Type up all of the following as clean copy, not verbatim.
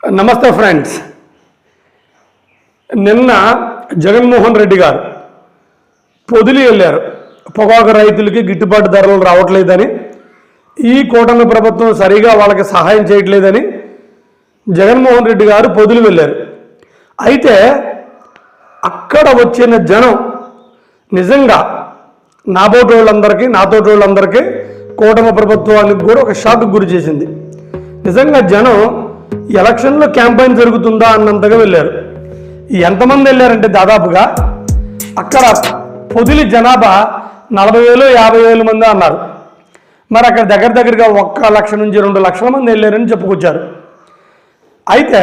నమస్తే ఫ్రెండ్స్. నిన్న జగన్మోహన్ రెడ్డి గారు పొదిలి వెళ్ళారు. పొగాకు రైతులకి గిట్టుబాటు ధరలు రావట్లేదని, ఈ కూటమి ప్రభుత్వం సరిగా వాళ్ళకి సహాయం చేయట్లేదని జగన్మోహన్ రెడ్డి గారు పొదిలి వెళ్ళారు. అయితే అక్కడ వచ్చిన జనం నిజంగా నాతోటి వాళ్ళందరికీ కూటమి ప్రభుత్వానికి కూడా ఒక షాక్ గురి చేసింది. నిజంగా జనం ఎలక్షన్లో క్యాంపెయిన్ జరుగుతుందా అన్నంతగా వెళ్ళారు. ఎంతమంది వెళ్ళారంటే దాదాపుగా అక్కడ పొదిలి జనాభా 40,000 50,000 మంది అన్నారు. మరి అక్కడ దగ్గరగా 1 లక్ష నుంచి 2 లక్షల మంది వెళ్ళారని చెప్పుకొచ్చారు. అయితే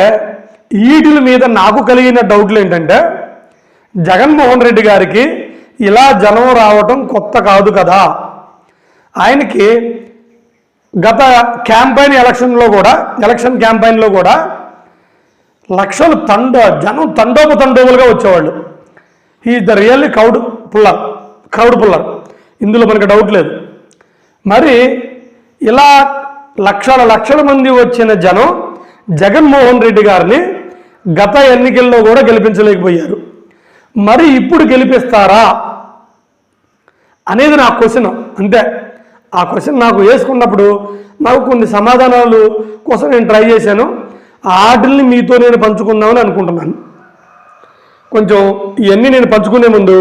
వీటి మీద నాకు కలిగిన డౌట్లు ఏంటంటే, జగన్మోహన్ రెడ్డి గారికి ఇలా జనం రావటం కొత్త కాదు కదా. ఆయనకి గత ఎలక్షన్ క్యాంపెయిన్లో కూడా లక్షలు జనం తండోపతండోపులుగా వచ్చేవాళ్ళు. Is the really crowd puller. ఇందులో మనకు డౌట్ లేదు. మరి ఇలా లక్షల మంది వచ్చిన జనం జగన్మోహన్ రెడ్డి గారిని గత ఎన్నికల్లో కూడా గెలిపించలేకపోయారు. మరి ఇప్పుడు గెలిపిస్తారా అనేది నా క్వశ్చన్. అంతే. ఆ క్వశ్చన్ నాకు వేసుకున్నప్పుడు నాకు కొన్ని సమాధానాలు కోసం నేను ట్రై చేశాను. వాటిని మీతో నేను పంచుకుందామని అనుకుంటున్నాను. కొంచెం ఇవన్నీ నేను పంచుకునే ముందు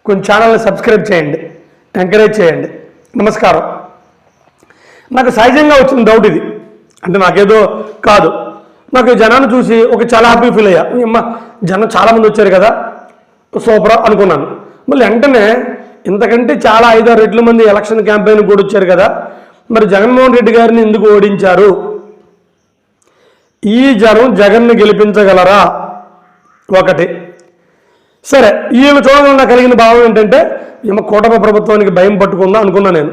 కొంచెం ఛానల్ని సబ్స్క్రైబ్ చేయండి, ఎంకరేజ్ చేయండి. నమస్కారం. నాకు సహజంగా వచ్చిన డౌట్ ఇది. అంటే నాకేదో కాదు, నాకు జనాన్ని చూసి చాలా హ్యాపీ ఫీల్ అయ్యా. జనం చాలామంది వచ్చారు కదా, సూపర్ అనుకున్నాను. మళ్ళీ వెంటనే ఇంతకంటే చాలా 5-6 రెట్ల మంది ఎలక్షన్ క్యాంపెయిన్ కూడా వచ్చారు కదా, మరి జగన్మోహన్ రెడ్డి గారిని ఎందుకు ఓడించారు? ఈ జనం జగన్ను గెలిపించగలరా? ఒకటి. సరే, వీళ్ళు చూడడం నాకు కలిగిన భావం ఏంటంటే, కూటమి ప్రభుత్వానికి భయం పట్టుకుందా అనుకున్నా నేను.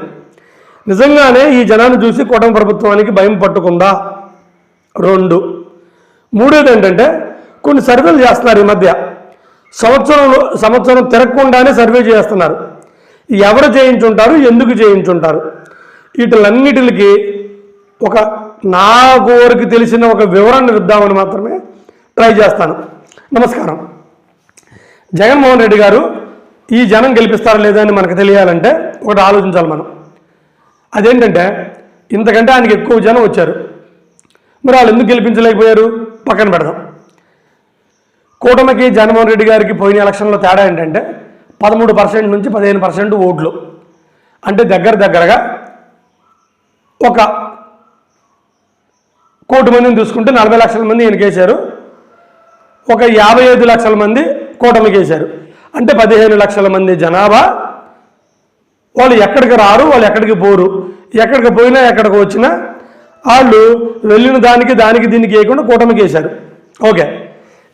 నిజంగానే ఈ జనాన్ని చూసి కూటమి ప్రభుత్వానికి భయం పట్టుకుందా? 2. 3 ఏంటంటే, కొన్ని సర్వేలు చేస్తున్నారు ఈ మధ్య. సంవత్సరం తిరగకుండానే సర్వే చేస్తున్నారు. ఎవరు చేయించుంటారు, ఎందుకు చేయించుంటారు, వీటిలన్నిటికి నాకు వరకు తెలిసిన ఒక వివరణ ఇద్దామని మాత్రమే ట్రై చేస్తాను. నమస్కారం. జగన్మోహన్ రెడ్డి గారు ఈ జనం గెలిపిస్తారా లేదా అని మనకు తెలియాలంటే ఒకటి ఆలోచించాలి మనం. అదేంటంటే, ఇంతకంటే ఆయనకి ఎక్కువ జనం వచ్చారు. మరి వాళ్ళు ఎందుకు గెలిపించలేకపోయారు పక్కన పెడదాం. కూటమికి జగన్మోహన్ రెడ్డి గారికి పోయిన ఎలక్షన్లో తేడా ఏంటంటే 13% నుంచి 15% ఓట్లు. అంటే దగ్గరగా 1 కోటి మందిని చూసుకుంటే 40 లక్షల మంది ఈయనకేశారు, 55 లక్షల మంది కూటమికి వేశారు. అంటే 15 లక్షల మంది జనాభా. వాళ్ళు ఎక్కడికి రారు, వాళ్ళు ఎక్కడికి పోరు. ఎక్కడికి పోయినా ఎక్కడికి వచ్చినా వాళ్ళు వెళ్ళిన దానికి దీనికి వేయకుండా కూటమికి వేశారు. ఓకే.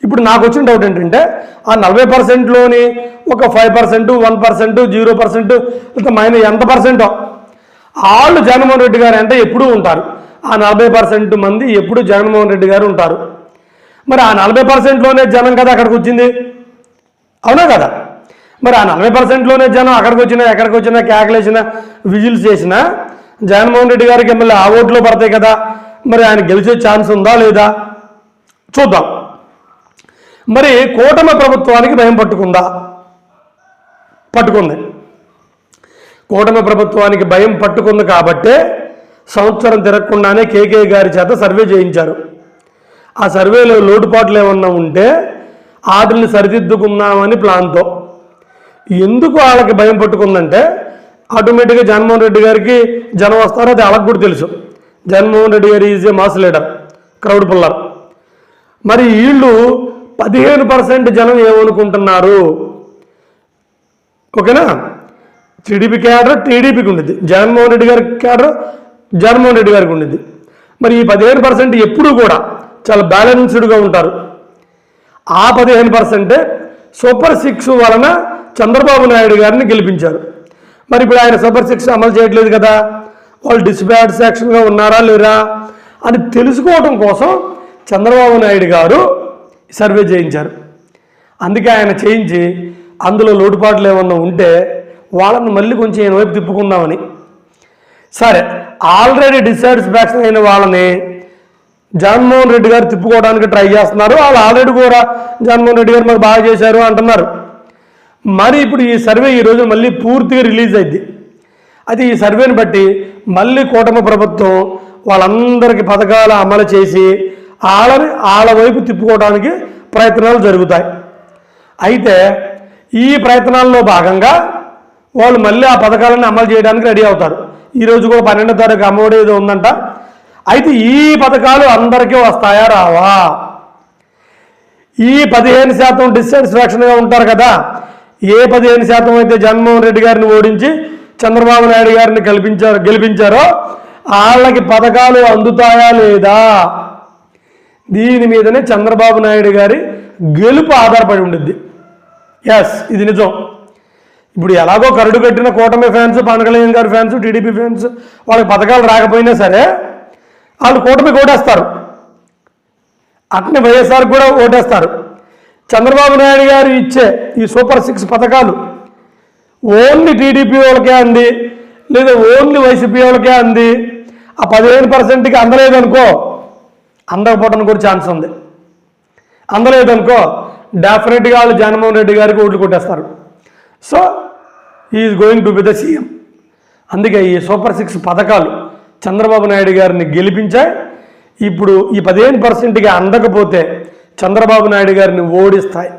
ఇప్పుడు నాకు వచ్చిన డౌట్ ఏంటంటే, ఆ 40%లోని 5%, 1%, 0%, ఎంత పర్సెంటో వాళ్ళు జగన్మోహన్ రెడ్డి గారు అంటే ఎప్పుడూ ఉంటారు. ఆ 40% మంది ఎప్పుడు జగన్మోహన్ రెడ్డి గారు ఉంటారు. మరి ఆ 40%లోనే జనం కదా అక్కడికి వచ్చింది, అవునా కదా? మరి ఆ 40%లోనే జనం ఎక్కడికి వచ్చినా కేకలేసినా విజిల్స్ చేసినా జగన్మోహన్ రెడ్డి గారికి మళ్ళీ ఆ ఓట్లో పడతాయి కదా. మరి ఆయన గెలిచే ఛాన్స్ ఉందా లేదా చూద్దాం. మరి కూటమి ప్రభుత్వానికి భయం పట్టుకుంది. కూటమి ప్రభుత్వానికి భయం పట్టుకుంది కాబట్టే సంవత్సరం తిరగకుండానే కేకే గారి చేత సర్వే చేయించారు. ఆ సర్వేలో లోటుపాట్లు ఏమన్నా ఉంటే వాటిని సరిదిద్దుకుందామని ప్లాన్తో. ఎందుకు వాళ్ళకి భయం పట్టుకుందంటే, ఆటోమేటిక్గా జగన్మోహన్ రెడ్డి గారికి జనం వస్తారో అది వాళ్ళకి కూడా తెలుసు. జగన్మోహన్ రెడ్డి గారు is a mass leader, crowd puller. మరి వీళ్ళు 15% జనం ఏమనుకుంటున్నారు? ఓకేనా? టీడీపీ క్యాడర్ టీడీపీకి ఉండిద్ది, జగన్మోహన్ రెడ్డి గారి క్యాడర్ జగన్మోహన్ రెడ్డి గారికి ఉండిద్ది. మరి ఈ 15% ఎప్పుడూ కూడా చాలా బ్యాలెన్స్డ్గా ఉంటారు. ఆ 15% సూపర్ 6 వలన చంద్రబాబు నాయుడు గారిని గెలిపించారు. మరి ఇప్పుడు ఆయన సూపర్ 6 అమలు చేయట్లేదు కదా, వాళ్ళు డిస్సాటిస్ఫాక్షన్గా ఉన్నారా లేరా అని తెలుసుకోవడం కోసం చంద్రబాబు నాయుడు గారు సర్వే చేయించారు. అందుకే ఆయన చేయించి అందులో లోటుపాట్లు ఏమన్నా ఉంటే వాళ్ళని మళ్ళీ కొంచెం ఈయన వైపు తిప్పుకుందామని. సరే, ఆల్రెడీ డిస్సాటిస్ఫాక్షన్ అయిన వాళ్ళని జగన్మోహన్ రెడ్డి గారు తిప్పుకోవడానికి ట్రై చేస్తున్నారు. వాళ్ళు ఆల్రెడీ కూడా జగన్మోహన్ రెడ్డి గారు మాకు బాగా చేశారు అంటున్నారు. మరి ఇప్పుడు ఈ సర్వే ఈరోజు మళ్ళీ పూర్తిగా రిలీజ్ అయింది. అయితే ఈ సర్వేని బట్టి మళ్ళీ కూటమి ప్రభుత్వం వాళ్ళందరికీ పథకాలు అమలు చేసి వాళ్ళ వైపు తిప్పుకోవడానికి ప్రయత్నాలు జరుగుతాయి. అయితే ఈ ప్రయత్నాల్లో భాగంగా వాళ్ళు మళ్ళీ ఆ పథకాలను అమలు చేయడానికి రెడీ అవుతారు. ఈరోజు కూడా 12వ తారీఖు అమ్మఒడి ఏదో ఉందంట. అయితే ఈ పథకాలు అందరికీ వస్తాయా రావా? ఈ 15% డిస్సాటిస్ఫాక్షన్గా ఉంటారు కదా. ఏ 15% అయితే జగన్మోహన్ రెడ్డి గారిని ఓడించి చంద్రబాబు నాయుడు గారిని గెలిపించారో వాళ్ళకి పథకాలు అందుతాయా లేదా, దీని మీదనే చంద్రబాబు నాయుడు గారి గెలుపు ఆధారపడి ఉండిద్ది. ఎస్, ఇది నిజం. ఇప్పుడు ఎలాగో కరడు కట్టిన కూటమి ఫ్యాన్స్, పవన్ కళ్యాణ్ గారి ఫ్యాన్స్, టీడీపీ ఫ్యాన్స్ వాళ్ళకి పథకాలు రాకపోయినా సరే వాళ్ళు కూటమికి ఓటేస్తారు. అట్నే వైఎస్ఆర్ కూడా ఓటేస్తారు. చంద్రబాబు నాయుడు గారు ఇచ్చే ఈ సూపర్ 6 పథకాలు ఓన్లీ టీడీపీ వాళ్ళకే అంది, లేదా ఓన్లీ వైసీపీ వాళ్ళకే అంది. ఆ 15%కి అందలేదనుకో, అందకపోవడానికి కూడా ఛాన్స్ ఉంది. అందలేదనుకో డెఫినెట్గా వాళ్ళు జగన్మోహన్ రెడ్డి గారికి ఓట్లు కొట్టేస్తారు. So is going to be the CM. అందుకే ఈ సూపర్ 6 పథకాలు చంద్రబాబు నాయుడు గారిని గెలిపించాయి. ఇప్పుడు ఈ 15%కి అందకపోతే చంద్రబాబు నాయుడు గారిని ఓడిస్తాయి.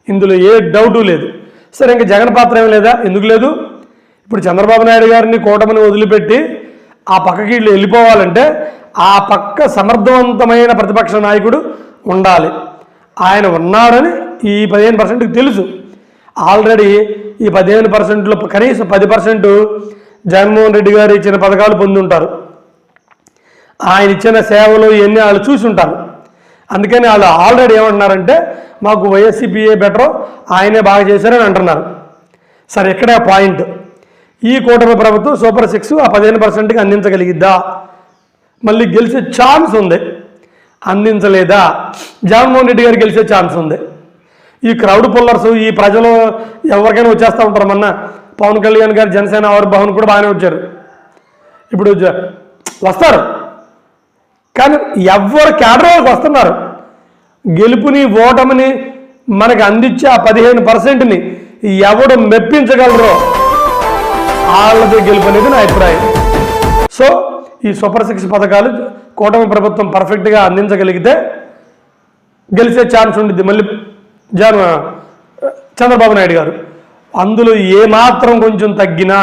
ఇందులో ఏ డౌటు లేదు. సరే, ఇంకా జగన్ పాత్ర ఏం లేదా? ఎందుకు లేదు? ఇప్పుడు చంద్రబాబు నాయుడు గారిని కూటమిని వదిలిపెట్టి ఆ పక్కకి వీళ్ళు వెళ్ళిపోవాలంటే ఆ పక్క సమర్థవంతమైన ప్రతిపక్ష నాయకుడు ఉండాలి. ఆయన ఉన్నాడని ఈ 15%కి తెలుసు. ఆల్రెడీ ఈ 15%లో కనీసం 10% జగన్మోహన్ రెడ్డి గారు ఇచ్చిన పథకాలు పొంది ఉంటారు. ఆయన ఇచ్చిన సేవలు ఇవన్నీ వాళ్ళు చూసి ఉంటారు. అందుకని వాళ్ళు ఆల్రెడీ ఏమంటున్నారంటే మాకు వైఎస్సీపీఏ బెటరో, ఆయనే బాగా చేశారని అంటున్నారు. సరే, ఇక్కడే పాయింట్. ఈ కూటమి ప్రభుత్వం సూపర్ 6 ఆ 15%కి అందించగలిగిద్దా? మళ్ళీ గెలిచే ఛాన్స్ ఉంది. అందించలేదా? జగన్మోహన్ రెడ్డి గారు గెలిచే ఛాన్స్ ఉంది. ఈ క్రౌడ్ పుల్లర్స్, ఈ ప్రజలు ఎవరికైనా వచ్చేస్తూ ఉంటారు. మొన్న పవన్ కళ్యాణ్ గారు జనసేన ఆవిర్భావం కూడా బాగానే వచ్చారు. ఇప్పుడు వస్తారు, కానీ ఎవరు కేడర్లకు వస్తున్నారు. గెలుపుని ఓటమిని మనకు అందించే ఆ 15%ని ఎవడు మెప్పించగలరో వాళ్ళదే గెలుపు అనేది నా అభిప్రాయం. సో ఈ సూపర్ 6 పథకాలు కూటమి ప్రభుత్వం పర్ఫెక్ట్గా అందించగలిగితే గెలిచే ఛాన్స్ ఉండిద్ది మళ్ళీ చంద్రబాబు నాయుడు గారు. అందులో ఏమాత్రం కొంచెం తగ్గినా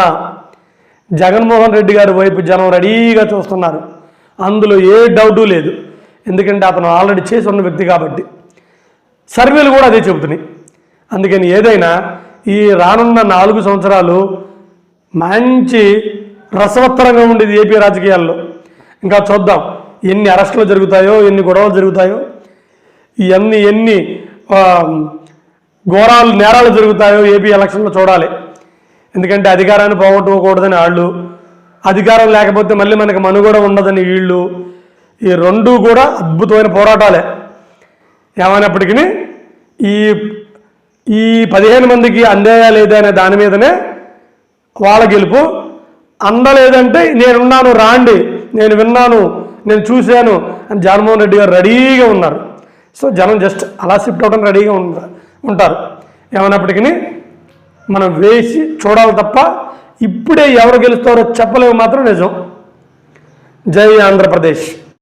జగన్మోహన్ రెడ్డి గారి వైపు జనం రెడీగా చూస్తున్నారు. అందులో ఏ డౌటు లేదు. ఎందుకంటే అతను ఆల్రెడీ చేసి ఉన్న వ్యక్తి కాబట్టి. సర్వేలు కూడా అదే చెబుతున్నాయి. అందుకని ఏదైనా ఈ రానున్న 4 సంవత్సరాలు మంచి రసవత్తరంగా ఉండేది ఏపీ రాజకీయాల్లో. ఇంకా చూద్దాం ఎన్ని అరెస్టులు జరుగుతాయో, ఎన్ని గొడవలు జరుగుతాయో, ఎన్ని ఘోరాలు నేరాలు జరుగుతాయో ఏపీ ఎలక్షన్లో చూడాలి. ఎందుకంటే అధికారాన్ని పోగొట్టుకోకూడదని వాళ్ళు, అధికారం లేకపోతే మళ్ళీ మనకి మనుగడ ఉండదని వీళ్ళు, ఈ రెండూ కూడా అద్భుతమైన పోరాటాలే. ఏమైనప్పటికీ ఈ 15 మందికి అందేయా లేదా అనే దాని మీదనే వాళ్ళ గెలుపు. అందలేదంటే నేనున్నాను, రాండి, నేను విన్నాను, నేను చూశాను అని జగన్మోహన్ రెడ్డి గారు రెడీగా ఉన్నారు. సో జనం జస్ట్ అలా షిఫ్ట్ అవడం రెడీగా ఉంటారు. ఏమైనప్పటికీ మనం వేసి చూడాలి తప్ప ఇప్పుడే ఎవరు గెలుస్తారో చెప్పలేము మాత్రం నిజం. జై ఆంధ్రప్రదేశ్.